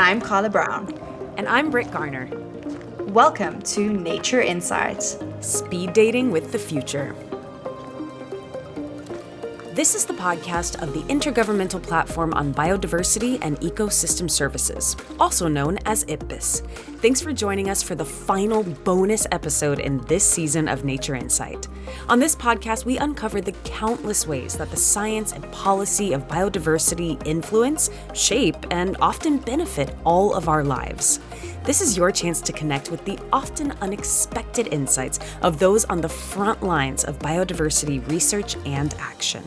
I'm Carla Brown. And I'm Britt Garner. Welcome to Nature Insights. Speed dating with the future. This is the podcast of the Intergovernmental Platform on Biodiversity and Ecosystem Services, also known as IPBES. Thanks for joining us for the final bonus episode in this season of Nature Insight. On this podcast, we uncover the countless ways that the science and policy of biodiversity influence, shape, and often benefit all of our lives. This is your chance to connect with the often unexpected insights of those on the front lines of biodiversity research and action.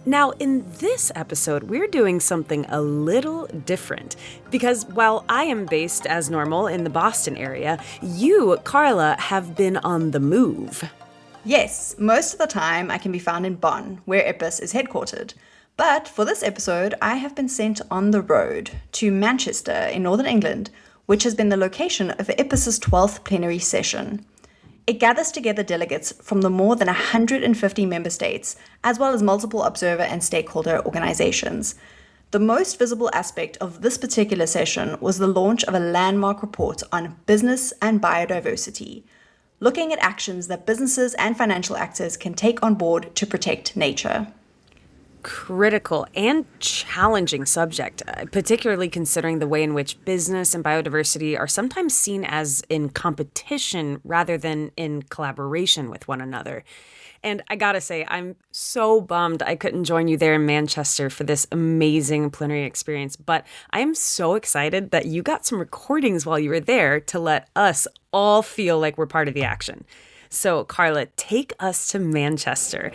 Now, in this episode, we're doing something a little different because while I am based as normal in the Boston area, you, Carla, have been on the move. Yes, most of the time I can be found in Bonn, where IPBES is headquartered. But for this episode, I have been sent on the road to Manchester in Northern England, which has been the location of IPBES's 12th plenary session. It gathers together delegates from the more than 150 member states, as well as multiple observer and stakeholder organizations. The most visible aspect of this particular session was the launch of a landmark report on business and biodiversity, looking at actions that businesses and financial actors can take on board to protect nature. Critical and challenging subject, particularly considering the way in which business and biodiversity are sometimes seen as in competition rather than in collaboration with one another. And I gotta say, I'm so bummed I couldn't join you there in Manchester for this amazing plenary experience, but I'm so excited that you got some recordings while you were there to let us all feel like we're part of the action. So, Carla, take us to Manchester.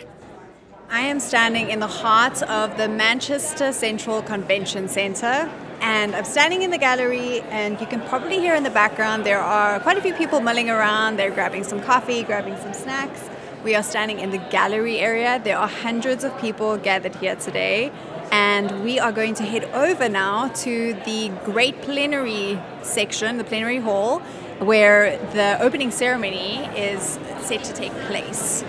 I am standing in the heart of the Manchester Central Convention Centre, and I'm standing in the gallery, and you can probably hear in the background there are quite a few people milling around. They're grabbing some coffee, grabbing some snacks. We are standing in the gallery area. There are hundreds of people gathered here today, and we are going to head over now to the great plenary section, the plenary hall, where the opening ceremony is set to take place.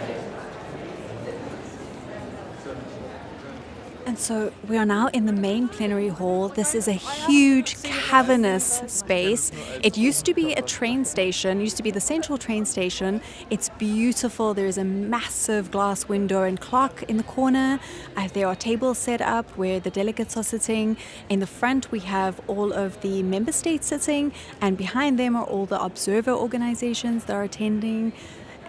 And so we are now in the main plenary hall. This is a huge cavernous space. It used to be a train station, used to be the central train station. It's beautiful. There's a massive glass window and clock in the corner. There are tables set up where the delegates are sitting. In the front, we have all of the member states sitting, and behind them are all the observer organizations that are attending.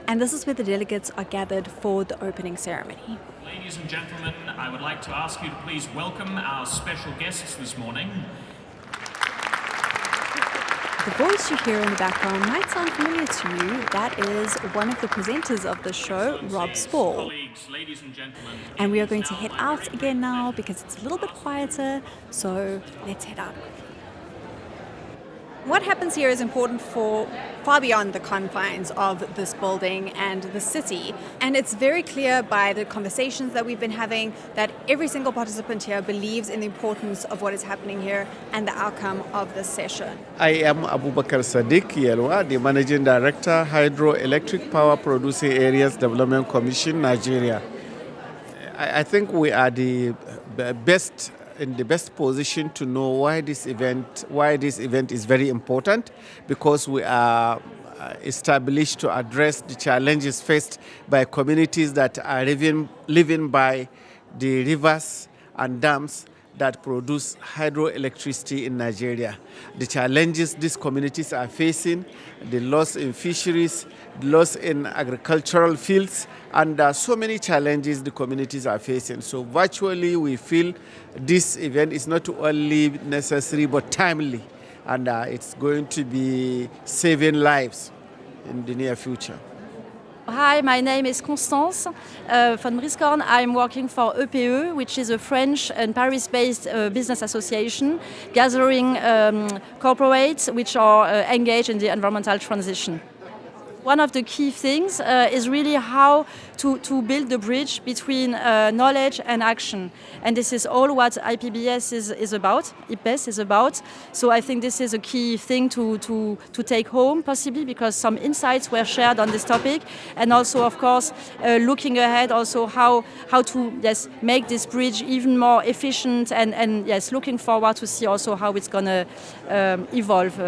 And this is where the delegates are gathered for the opening ceremony. Ladies and gentlemen, I would like to ask you to please welcome our special guests this morning. The voice you hear in the background might sound familiar to you. That is one of the presenters of the show, Rob Spall. And we are going to head out again now because it's a little bit quieter, so let's head out. What happens here is important for far beyond the confines of this building and the city. And it's very clear by the conversations that we've been having that every single participant here believes in the importance of what is happening here and the outcome of this session. I am Abubakar Sadiq Yelwa, the Managing Director, Hydroelectric Power Producing Areas Development Commission, Nigeria. I think we are in the best position to know why this event is very important, because we are established to address the challenges faced by communities that are living by the rivers and dams that produce hydroelectricity in Nigeria. The challenges these communities are facing, the loss in fisheries, the loss in agricultural fields, and so many challenges the communities are facing. So virtually we feel this event is not only necessary but timely, and it's going to be saving lives in the near future. Hi, my name is Constance von Briscorn. I'm working for EPE, which is a French and Paris-based business association gathering corporates which are engaged in the environmental transition. one of the key things is really how to build the bridge between knowledge and action. And this is all what IPBES is about, IPBES is about. So I think this is a key thing to take home, possibly, because some insights were shared on this topic. And also, of course, looking ahead, also how to make this bridge even more efficient, and looking forward to see also how it's going to evolve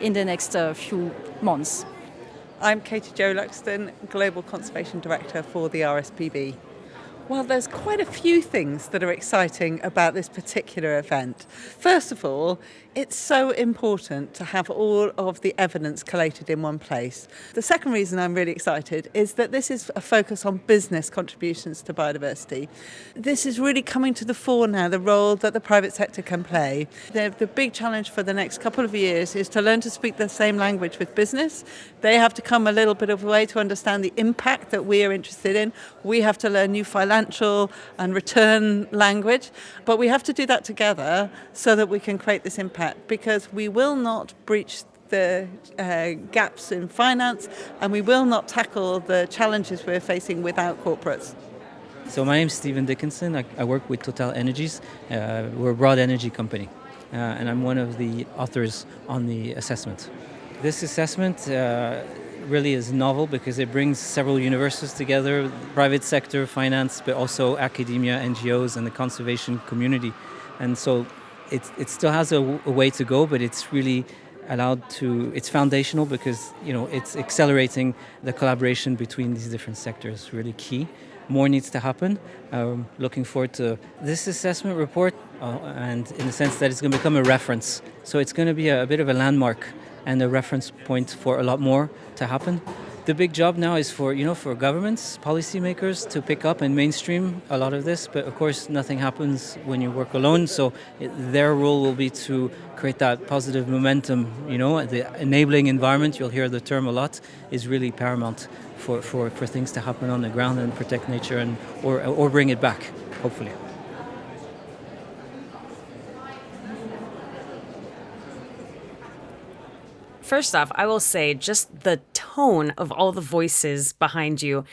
in the next few months. I'm Katie Jo Luxton, Global Conservation Director for the RSPB. Well, there's quite a few things that are exciting about this particular event. First of all, it's so important to have all of the evidence collated in one place. The second reason I'm really excited is that this is a focus on business contributions to biodiversity. This is really coming to the fore now, the role that the private sector can play. The big challenge for the next couple of years is to learn to speak the same language with business. They have to come a little bit of a way to understand the impact that we are interested in. We have to learn new financial and return language, but we have to do that together so that we can create this impact, because we will not breach the gaps in finance, and we will not tackle the challenges we're facing without corporates. So my name is Stephen Dickinson. I work with Total Energies. We're a broad energy company, and I'm one of the authors on the assessment. This assessment really is novel because it brings several universities together, private sector, finance, but also academia, NGOs, and the conservation community. And so it still has a way to go, but it's really it's foundational because, it's accelerating the collaboration between these different sectors, really key. More needs to happen. Looking forward to this assessment report, and in the sense that it's going to become a reference. So it's going to be a bit of a landmark and a reference point for a lot more to happen. The big job now is for governments, policymakers to pick up and mainstream a lot of this. But of course, nothing happens when you work alone. So their role will be to create that positive momentum. The enabling environment, you'll hear the term a lot, is really paramount for things to happen on the ground and protect nature or bring it back, hopefully. First off, I will say just the tone of all the voices behind you.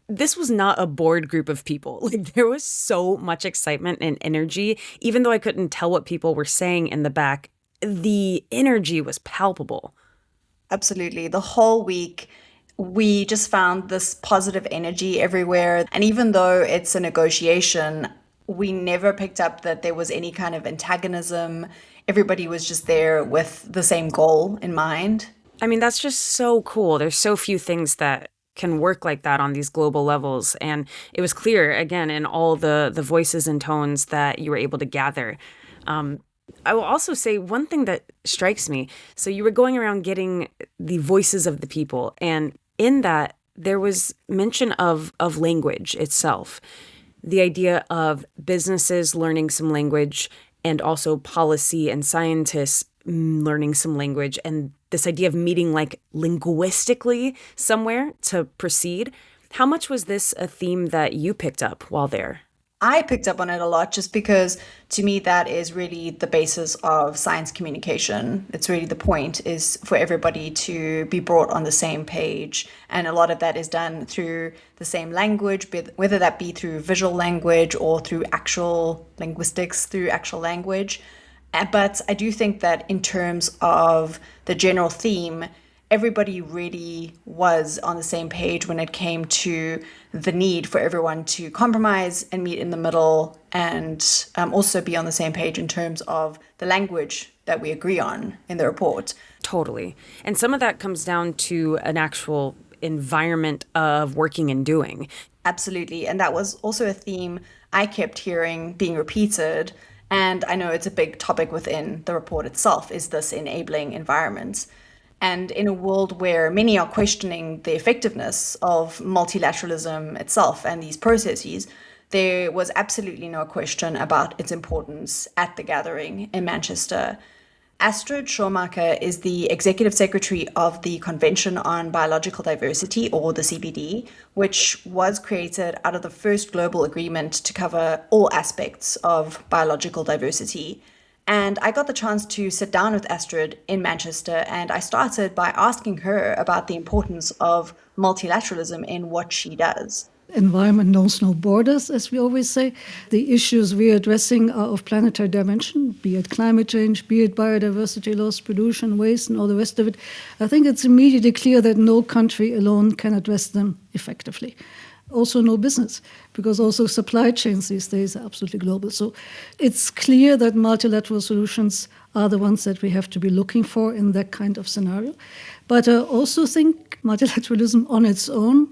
This was not a bored group of people. There was so much excitement and energy. Even though I couldn't tell what people were saying in the back, the energy was palpable. Absolutely. The whole week, we just found this positive energy everywhere. And even though it's a negotiation, we never picked up that there was any kind of antagonism. Everybody was just there with the same goal in mind. I mean, that's just so cool. There's so few things that can work like that on these global levels. And it was clear, again, in all the voices and tones that you were able to gather. I will also say one thing that strikes me. So you were going around getting the voices of the people. And in that, there was mention of language itself. The idea of businesses learning some language, and also policy and scientists learning some language, and this idea of meeting linguistically somewhere to proceed. How much was this a theme that you picked up while there? I picked up on it a lot just because, to me, that is really the basis of science communication. It's really the point is for everybody to be brought on the same page. And a lot of that is done through the same language, whether that be through visual language or through actual linguistics, through actual language. But I do think that in terms of the general theme, everybody really was on the same page when it came to the need for everyone to compromise and meet in the middle, and also be on the same page in terms of the language that we agree on in the report. Totally. And some of that comes down to an actual environment of working and doing. Absolutely. And that was also a theme I kept hearing being repeated. And I know it's a big topic within the report itself, is this enabling environment. And in a world where many are questioning the effectiveness of multilateralism itself and these processes, there was absolutely no question about its importance at the gathering in Manchester. Astrid Schomaker is the Executive Secretary of the Convention on Biological Diversity, or the CBD, which was created out of the first global agreement to cover all aspects of biological diversity. And I got the chance to sit down with Astrid in Manchester, and I started by asking her about the importance of multilateralism in what she does. Environment knows no borders, as we always say. The issues we are addressing are of planetary dimension, be it climate change, be it biodiversity loss, pollution, waste, and all the rest of it. I think it's immediately clear that no country alone can address them effectively. Also no business, because also supply chains these days are absolutely global. So it's clear that multilateral solutions are the ones that we have to be looking for in that kind of scenario. But I also think multilateralism on its own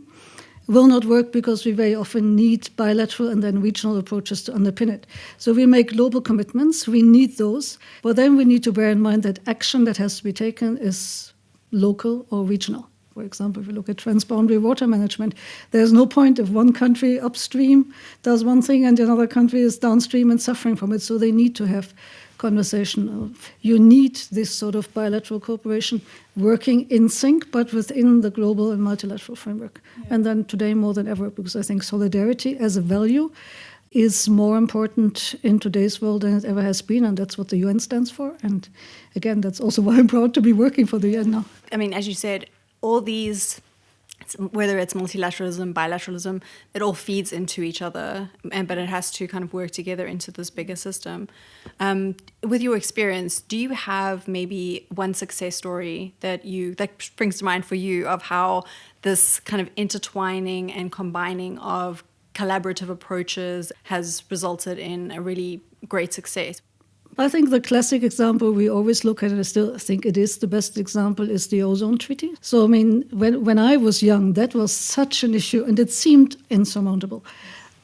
will not work, because we very often need bilateral and then regional approaches to underpin it. So we make global commitments, we need those, but then we need to bear in mind that action that has to be taken is local or regional. For example, if we look at transboundary water management, there's no point if one country upstream does one thing and another country is downstream and suffering from it. So they need to have conversation. You need this sort of bilateral cooperation working in sync, but within the global and multilateral framework. Yeah. And then today more than ever, because I think solidarity as a value is more important in today's world than it ever has been, and that's what the UN stands for. And again, that's also why I'm proud to be working for the UN now. I mean, as you said, all these, whether it's multilateralism, bilateralism, it all feeds into each other, but it has to kind of work together into this bigger system. With your experience, do you have maybe one success story that springs to mind for you of how this kind of intertwining and combining of collaborative approaches has resulted in a really great success? I think the classic example we always look at, and I still think it is the best example, is the ozone treaty. So, I mean, when I was young, that was such an issue, and it seemed insurmountable.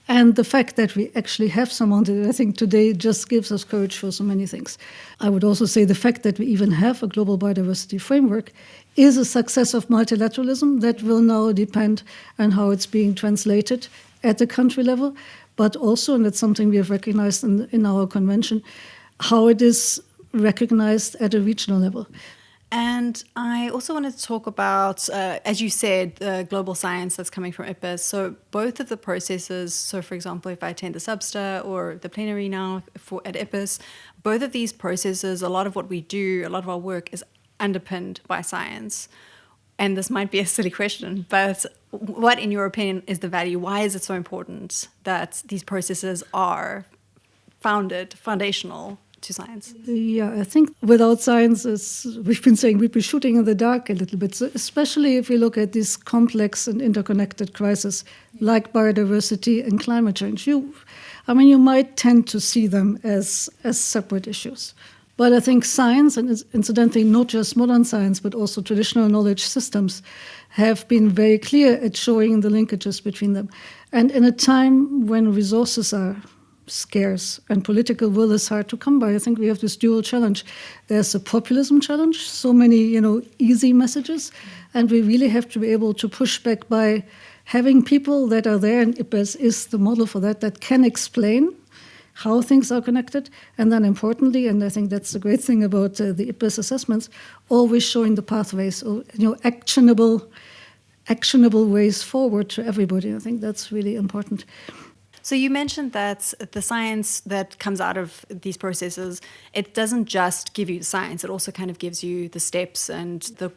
And the fact that we actually have surmounted it, I think today just gives us courage for so many things. I would also say the fact that we even have a global biodiversity framework is a success of multilateralism that will now depend on how it's being translated at the country level, but also, and that's something we have recognized in our convention, how it is recognized at a regional level. And I also wanted to talk about, as you said, the global science that's coming from IPBES. So both of the processes, so for example, if I attend the Substa or the Plenary now at IPBES, both of these processes, a lot of what we do, a lot of our work is underpinned by science. And this might be a silly question, but what, in your opinion, is the value? Why is it so important that these processes are foundational to science? Yeah, I think without science, as we've been saying, we'd be shooting in the dark a little bit, so especially if we look at these complex and interconnected crises like biodiversity and climate change. You might tend to see them as separate issues. But I think science, and incidentally not just modern science, but also traditional knowledge systems, have been very clear at showing the linkages between them. And in a time when resources are scarce and political will is hard to come by, I think we have this dual challenge. There's a populism challenge, so many easy messages, and we really have to be able to push back by having people that are there, and IPBES is the model for that can explain how things are connected, and then importantly, and I think that's the great thing about the IPBES assessments, always showing the pathways, or actionable ways forward to everybody. I think that's really important. So you mentioned that the science that comes out of these processes, it doesn't just give you the science, it also kind of gives you the steps and the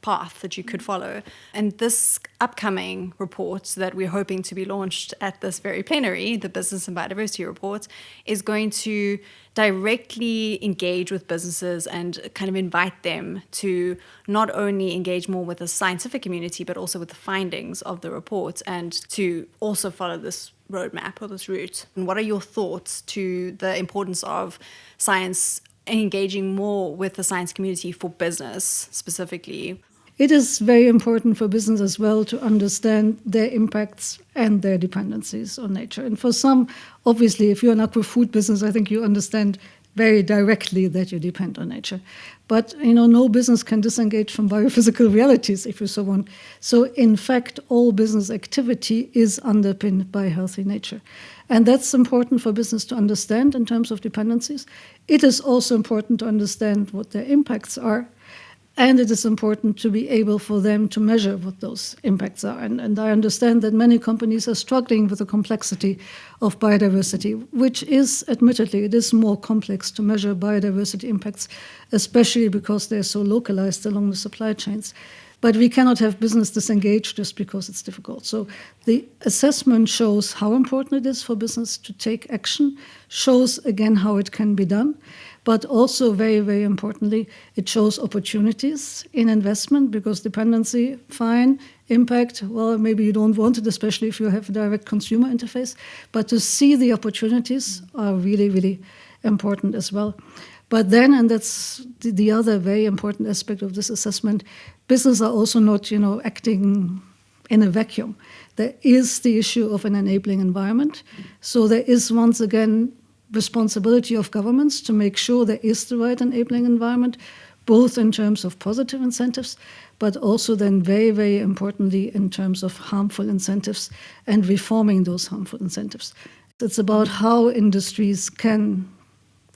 path that you could follow. And this upcoming report that we're hoping to be launched at this very plenary, the Business and Biodiversity report, is going to directly engage with businesses and kind of invite them to not only engage more with the scientific community, but also with the findings of the report, and to also follow this roadmap or this route. And what are your thoughts to the importance of science engaging more with the science community for business specifically? It is very important for business as well to understand their impacts and their dependencies on nature. And for some, obviously, if you're an agri-food business, I think you understand very directly that you depend on nature. But, no business can disengage from biophysical realities, if you so want. So, in fact, all business activity is underpinned by healthy nature. And that's important for business to understand in terms of dependencies. It is also important to understand what their impacts are. And it is important to be able for them to measure what those impacts are. And I understand that many companies are struggling with the complexity of biodiversity, which is, admittedly, it is more complex to measure biodiversity impacts, especially because they're so localized along the supply chains. But we cannot have business disengaged just because it's difficult. So the assessment shows how important it is for business to take action, shows again how it can be done, but also very, very importantly, it shows opportunities in investment, because dependency, fine, impact, well, maybe you don't want it, especially if you have a direct consumer interface, but to see the opportunities are really, really important as well. But then, and that's the other very important aspect of this assessment, businesses are also not, acting in a vacuum. There is the issue of an enabling environment. So there is, once again, responsibility of governments to make sure there is the right enabling environment, both in terms of positive incentives, but also then very, very importantly in terms of harmful incentives and reforming those harmful incentives. It's about how industries can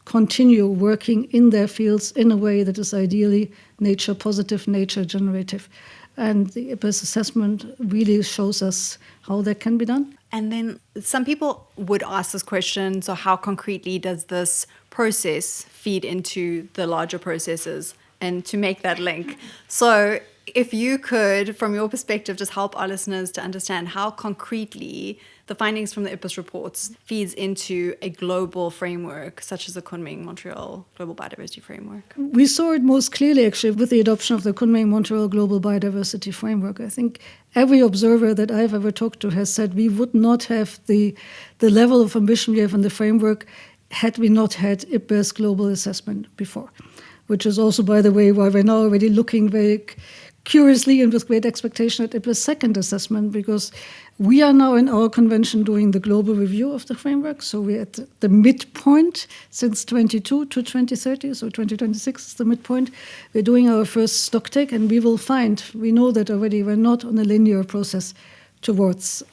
continue working in their fields in a way that is ideally nature positive, nature generative. And the IPBES assessment really shows us how that can be done. And then some people would ask this question, so how concretely does this process feed into the larger processes, and to make that link? So if you could, from your perspective, just help our listeners to understand how concretely the findings from the IPBES reports feeds into a global framework, such as the Kunming-Montreal Global Biodiversity Framework. We saw it most clearly, actually, with the adoption of the Kunming-Montreal Global Biodiversity Framework. I think every observer that I've ever talked to has said we would not have the level of ambition we have in the framework had we not had IPBES global assessment before, which is also, by the way, why we're now already looking very curiously and with great expectation at IPBES' second assessment, because we are now in our convention doing the global review of the framework. So we're at the midpoint since 22 to 2030, so 2026 is the midpoint. We're doing our first stock take, and we will find, we know that already, we're not on a linear process towards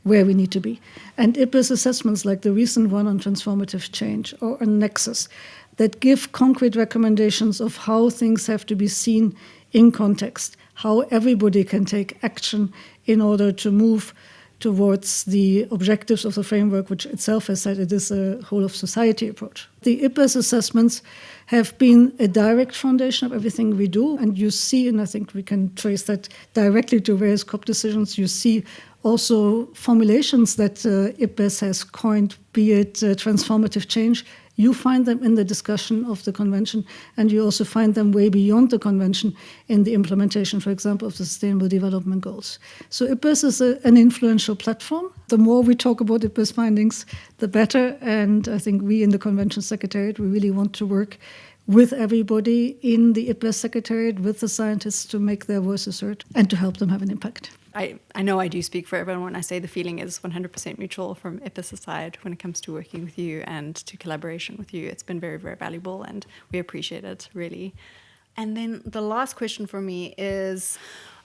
where we need to be. And IPBES assessments like the recent one on transformative change or on Nexus that give concrete recommendations of how things have to be seen in context, how everybody can take action in order to move towards the objectives of the framework, which itself has said it is a whole of society approach. The IPBES assessments have been a direct foundation of everything we do, and you see, and I think we can trace that directly to various COP decisions, you see also formulations that IPBES has coined, be it transformative change. You find them in the discussion of the convention, and you also find them way beyond the convention in the implementation, for example, of the Sustainable Development Goals. So IPBES is an influential platform. The more we talk about IPBES findings, the better. And I think we in the Convention Secretariat, we really want to work with everybody in the IPBES Secretariat, with the scientists, to make their voices heard and to help them have an impact. I know I do speak for everyone when I say the feeling is 100% mutual from IPBES side when it comes to working with you and to collaboration with you. It's been very, very valuable, and we appreciate it, really. And then the last question for me is,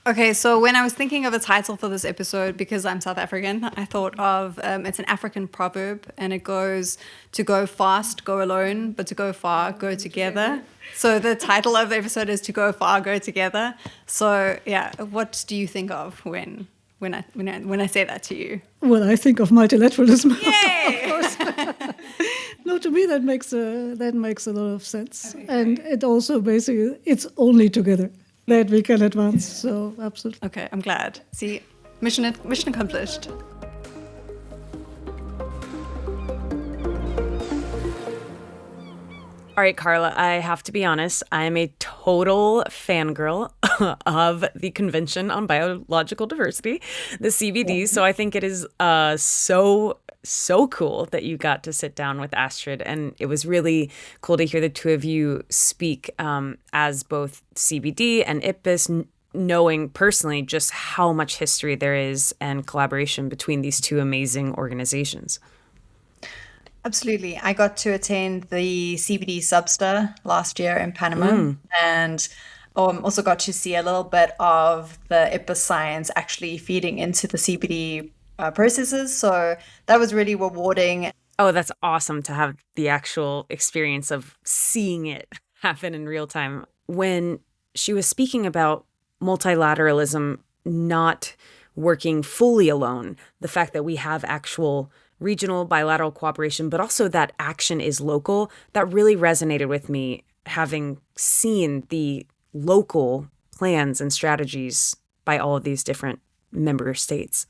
okay, so when I was thinking of a title for this episode, because I'm South African, I thought of, it's an African proverb, and it goes, to go fast, go alone, but to go far, go together. So the title of the episode is To Go Far, Go Together. So yeah, what do you think of when I say that to you? Well, I think of multilateralism. Yay! Of course. No, to me that makes a lot of sense, okay, and it also basically it's only together that we can advance. So absolutely. Okay, I'm glad. See, mission accomplished. All right, Carla, I have to be honest. I'm a total fangirl of the Convention on Biological Diversity, the CBD. So I think it is so cool that you got to sit down with Astrid. And it was really cool to hear the two of you speak as both CBD and IPBES, knowing personally just how much history there is and collaboration between these two amazing organizations. Absolutely. I got to attend the CBD Subster last year in Panama, and also got to see a little bit of the IPBES science actually feeding into the CBD processes. So that was really rewarding. Oh, that's awesome to have the actual experience of seeing it happen in real time. When she was speaking about multilateralism not working fully alone, the fact that we have actual regional bilateral cooperation, but also that action is local. That really resonated with me, having seen the local plans and strategies by all of these different member states.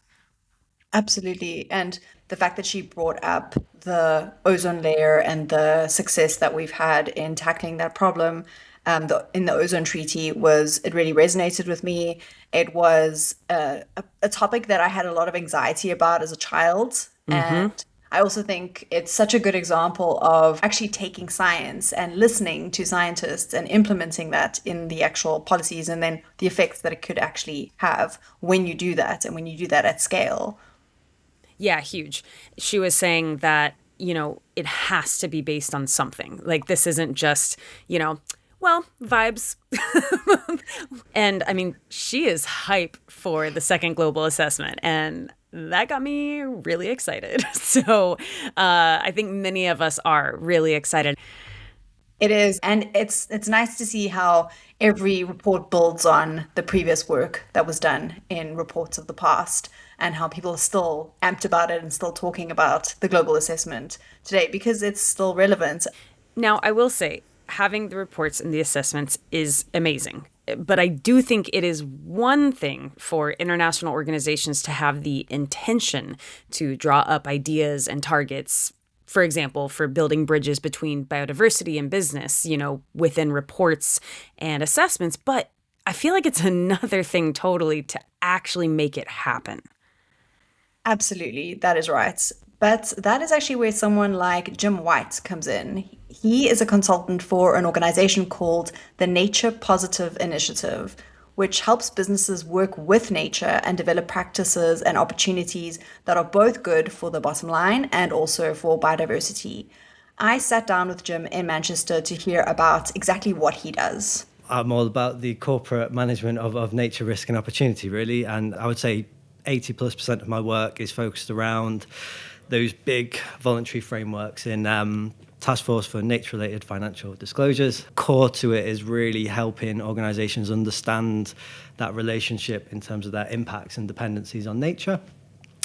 Absolutely. And the fact that she brought up the ozone layer and the success that we've had in tackling that problem in the ozone treaty it really resonated with me. It was a topic that I had a lot of anxiety about as a child. And I also think it's such a good example of actually taking science and listening to scientists and implementing that in the actual policies, and then the effects that it could actually have when you do that and when you do that at scale. Yeah, huge. She was saying that, it has to be based on something. Like, this isn't just, vibes. And I mean, she is hype for the second global assessment, and that got me really excited. So I think many of us are really excited. It is. And it's nice to see how every report builds on the previous work that was done in reports of the past, and how people are still amped about it and still talking about the global assessment today because it's still relevant. Now, I will say, having the reports and the assessments is amazing. But I do think it is one thing for international organizations to have the intention to draw up ideas and targets, for example, for building bridges between biodiversity and business, within reports and assessments. But I feel like it's another thing totally to actually make it happen. Absolutely, that is right. But that is actually where someone like Jim White comes in. He is a consultant for an organization called the Nature Positive Initiative, which helps businesses work with nature and develop practices and opportunities that are both good for the bottom line and also for biodiversity. I sat down with Jim in Manchester to hear about exactly what he does. I'm all about the corporate management of nature, risk and opportunity, really. And I would say 80+% of my work is focused around those big voluntary frameworks in Task Force for Nature-Related Financial Disclosures. Core to it is really helping organisations understand that relationship in terms of their impacts and dependencies on nature.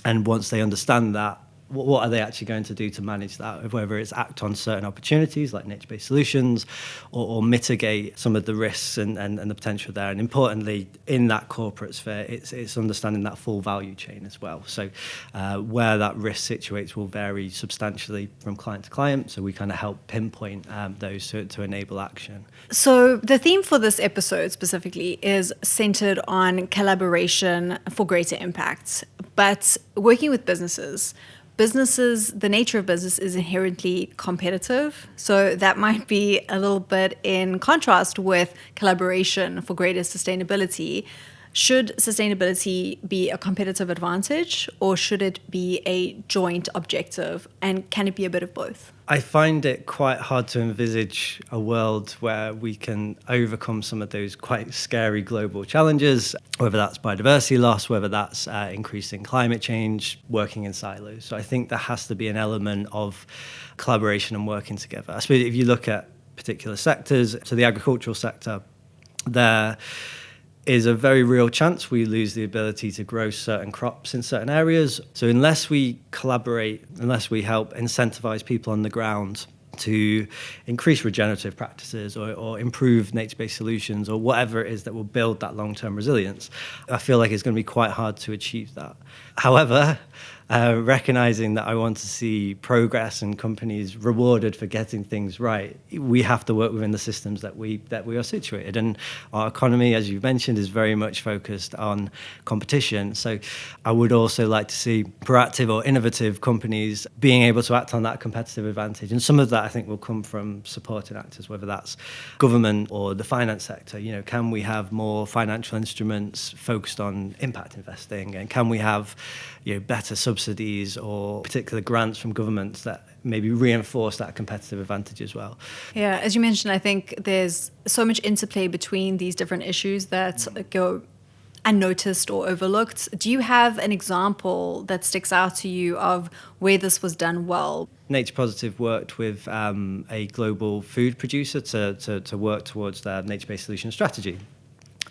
And once they understand that, what are they actually going to do to manage that, whether it's act on certain opportunities like nature-based solutions or mitigate some of the risks and the potential there. And importantly, in that corporate sphere, it's understanding that full value chain as well. So where that risk situates will vary substantially from client to client. So we kind of help pinpoint those to enable action. So the theme for this episode specifically is centered on collaboration for greater impact, but working with businesses, the nature of business is inherently competitive. So that might be a little bit in contrast with collaboration for greater sustainability. Should sustainability be a competitive advantage, or should it be a joint objective? And can it be a bit of both? I find it quite hard to envisage a world where we can overcome some of those quite scary global challenges, whether that's biodiversity loss, whether that's increasing climate change, working in silos. So I think there has to be an element of collaboration and working together. I suppose if you look at particular sectors, so the agricultural sector, there is a very real chance we lose the ability to grow certain crops in certain areas. So unless we collaborate, unless we help incentivize people on the ground to increase regenerative practices or improve nature-based solutions or whatever it is that will build that long-term resilience, I feel like it's going to be quite hard to achieve that. However, recognizing that I want to see progress and companies rewarded for getting things right, we have to work within the systems that we are situated. And our economy, as you mentioned, is very much focused on competition. So I would also like to see proactive or innovative companies being able to act on that competitive advantage. And some of that, I think, will come from supporting actors, whether that's government or the finance sector. Can we have more financial instruments focused on impact investing? And can we have better subsidies or particular grants from governments that maybe reinforce that competitive advantage as well? Yeah, as you mentioned, I think there's so much interplay between these different issues that go unnoticed or overlooked. Do you have an example that sticks out to you of where this was done well? Nature Positive worked with a global food producer to work towards their nature-based solution strategy.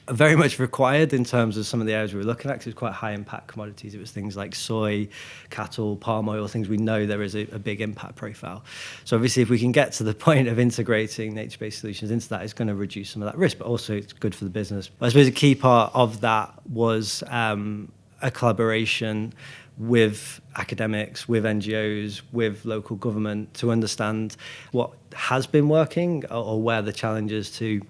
very much required in terms of some of the areas we were looking at, because it was quite high impact commodities. It was things like soy, cattle, palm oil, things we know there is a big impact profile. So obviously if we can get to the point of integrating nature-based solutions into that, it's going to reduce some of that risk, but also it's good for the business. But I suppose a key part of that was a collaboration with academics, with NGOs, with local government to understand what has been working or where the challenges to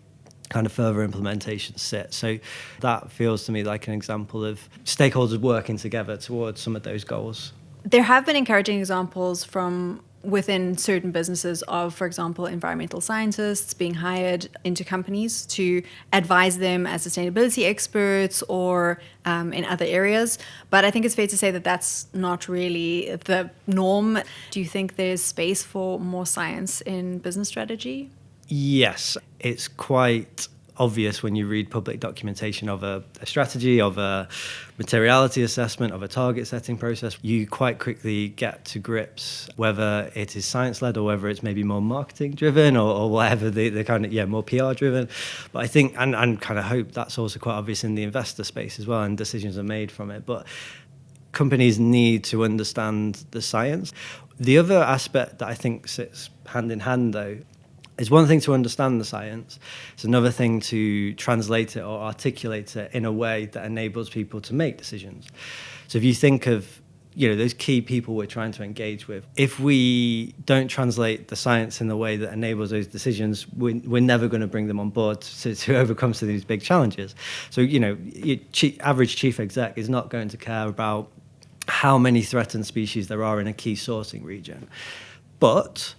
kind of further implementation sit. So that feels to me like an example of stakeholders working together towards some of those goals. There have been encouraging examples from within certain businesses of, for example, environmental scientists being hired into companies to advise them as sustainability experts or in other areas. But I think it's fair to say that that's not really the norm. Do you think there's space for more science in business strategy? Yes, it's quite obvious when you read public documentation of a strategy, of a materiality assessment, of a target setting process. You quite quickly get to grips whether it is science-led or whether it's maybe more marketing-driven or whatever, the kind of, more PR-driven. But I think, and kind of hope that's also quite obvious in the investor space as well, and decisions are made from it. But companies need to understand the science. The other aspect that I think sits hand in hand, though, it's one thing to understand the science. It's another thing to translate it or articulate it in a way that enables people to make decisions. So if you think of, those key people we're trying to engage with, if we don't translate the science in the way that enables those decisions, we're never going to bring them on board to overcome some of these big challenges. So, your average chief exec is not going to care about how many threatened species there are in a key sourcing region. But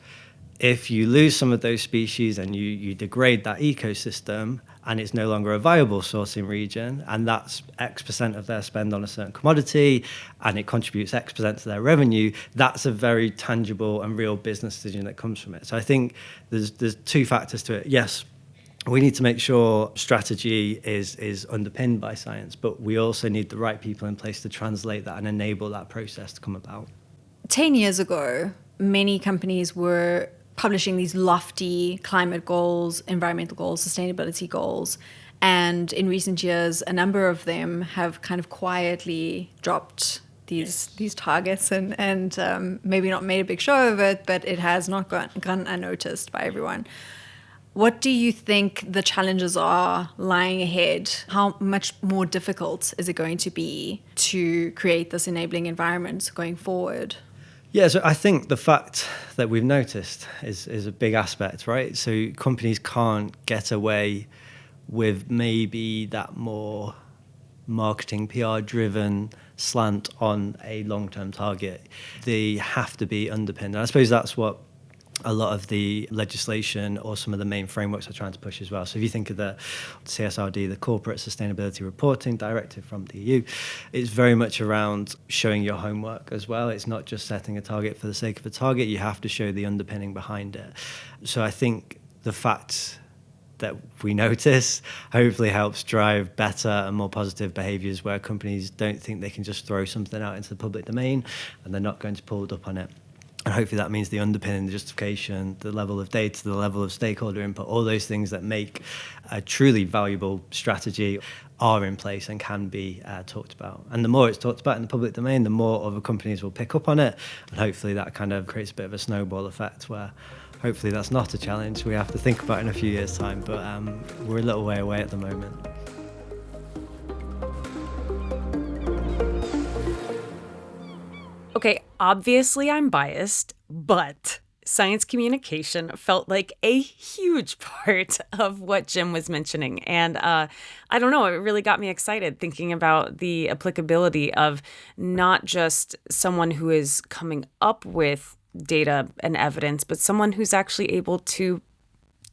if you lose some of those species and you degrade that ecosystem and it's no longer a viable sourcing region, and that's X% of their spend on a certain commodity and it contributes X% to their revenue, that's a very tangible and real business decision that comes from it. So I think there's two factors to it. Yes, we need to make sure strategy is underpinned by science, but we also need the right people in place to translate that and enable that process to come about. 10 years ago, many companies were publishing these lofty climate goals, environmental goals, sustainability goals. And in recent years, a number of them have kind of quietly dropped these targets and maybe not made a big show of it, but it has not gone unnoticed by everyone. What do you think the challenges are lying ahead? How much more difficult is it going to be to create this enabling environment going forward? Yeah, so I think the fact that we've noticed is a big aspect, right? So companies can't get away with maybe that more marketing, PR-driven slant on a long-term target. They have to be underpinned. And I suppose that's what a lot of the legislation or some of the main frameworks are trying to push as well. So if you think of the CSRD, the Corporate Sustainability Reporting Directive from the EU, it's very much around showing your homework as well. It's not just setting a target for the sake of a target. You have to show the underpinning behind it. So I think the fact that we notice hopefully helps drive better and more positive behaviours where companies don't think they can just throw something out into the public domain and they're not going to pull up on it. And hopefully that means the underpinning, the justification, the level of data, the level of stakeholder input, all those things that make a truly valuable strategy are in place and can be talked about. And the more it's talked about in the public domain, the more other companies will pick up on it. And hopefully that kind of creates a bit of a snowball effect where hopefully that's not a challenge we have to think about in a few years' time. But we're a little way away at the moment. Okay, obviously I'm biased, but science communication felt like a huge part of what Jim was mentioning. And I don't know, it really got me excited thinking about the applicability of not just someone who is coming up with data and evidence, but someone who's actually able to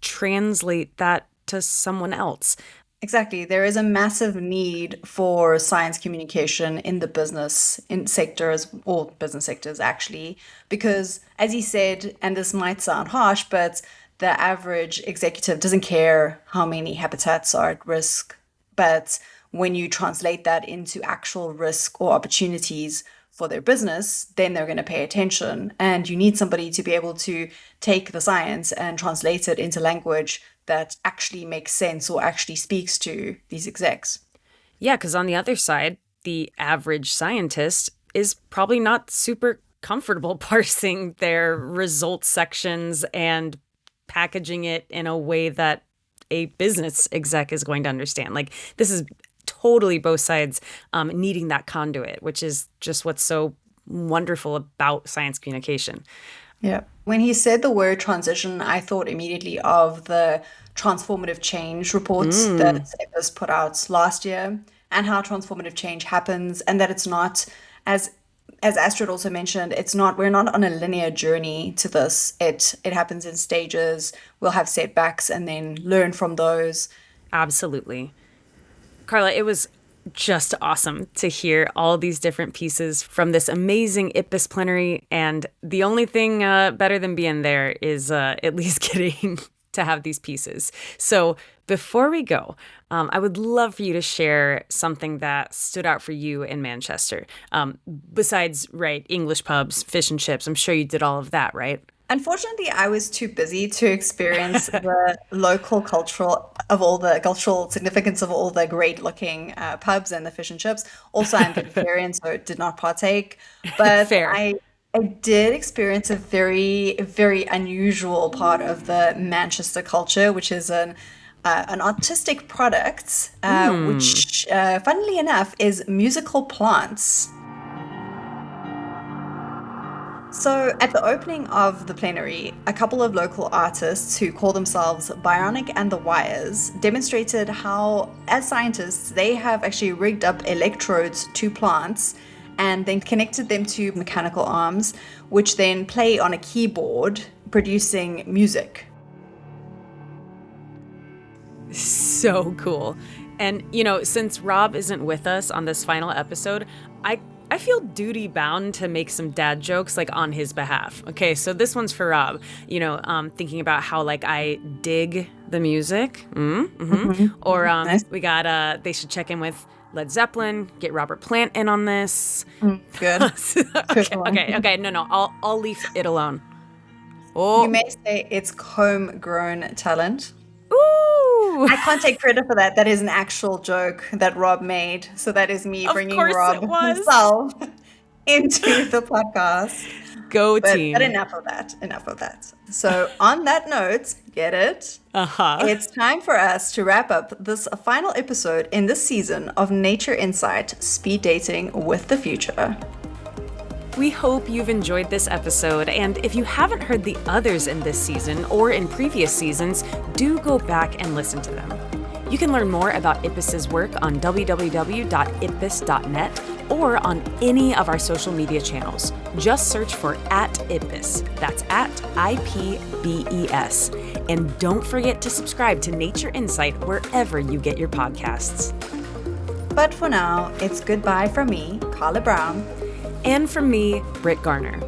translate that to someone else. Exactly. There is a massive need for science communication in the business sectors, or business sectors actually, because as you said, and this might sound harsh, but the average executive doesn't care how many habitats are at risk. But when you translate that into actual risk or opportunities for their business, then they're going to pay attention. And you need somebody to be able to take the science and translate it into language that actually makes sense or actually speaks to these execs. Yeah, because on the other side, the average scientist is probably not super comfortable parsing their results sections and packaging it in a way that a business exec is going to understand. Like, this is totally both sides needing that conduit, which is just what's so wonderful about science communication. Yeah. When he said the word transition, I thought immediately of the transformative change reports that IPBES put out last year, and how transformative change happens, and that it's not, as Astrid also mentioned, we're not on a linear journey to this. It happens in stages. We'll have setbacks and then learn from those. Absolutely. Carla, it was just awesome to hear all these different pieces from this amazing IPBES plenary. And the only thing better than being there is at least getting to have these pieces. So before we go, I would love for you to share something that stood out for you in Manchester. Besides, right, English pubs, fish and chips. I'm sure you did all of that, right? Unfortunately, I was too busy to experience the local cultural significance of all the great-looking pubs and the fish and chips. Also, I'm vegetarian, so did not partake. But Fair. I did experience a very, very unusual part of the Manchester culture, which is an artistic product, which, funnily enough, is musical plants. So at the opening of the plenary, a couple of local artists who call themselves Bionic and the Wires demonstrated how, as scientists, they have actually rigged up electrodes to plants and then connected them to mechanical arms, which then play on a keyboard, producing music. So cool. And, since Rob isn't with us on this final episode, I feel duty bound to make some dad jokes on on his behalf. Okay, so this one's for Rob. Thinking about how I dig the music. Or Nice. we got they should check in with Led Zeppelin, get Robert Plant in on this. Good. Okay. No, I'll leave it alone. Oh, You may say it's homegrown talent. ooh. I can't take credit for that. That is an actual joke that Rob made. So that is me Of bringing course Rob it was. himself into the podcast. Go But team. enough of that. So on that note, get it? It's time for us to wrap up this final episode in this season of Nature Insight Speed Dating with the Future. We hope you've enjoyed this episode, and if you haven't heard the others in this season or in previous seasons, do go back and listen to them. You can learn more about IPBES's work on www.ipbes.net or on any of our social media channels. Just search for @IPBES. That's @IPBES. And don't forget to subscribe to Nature Insight wherever you get your podcasts. But for now, it's goodbye from me, Carla Brown. And from me, Britt Garner.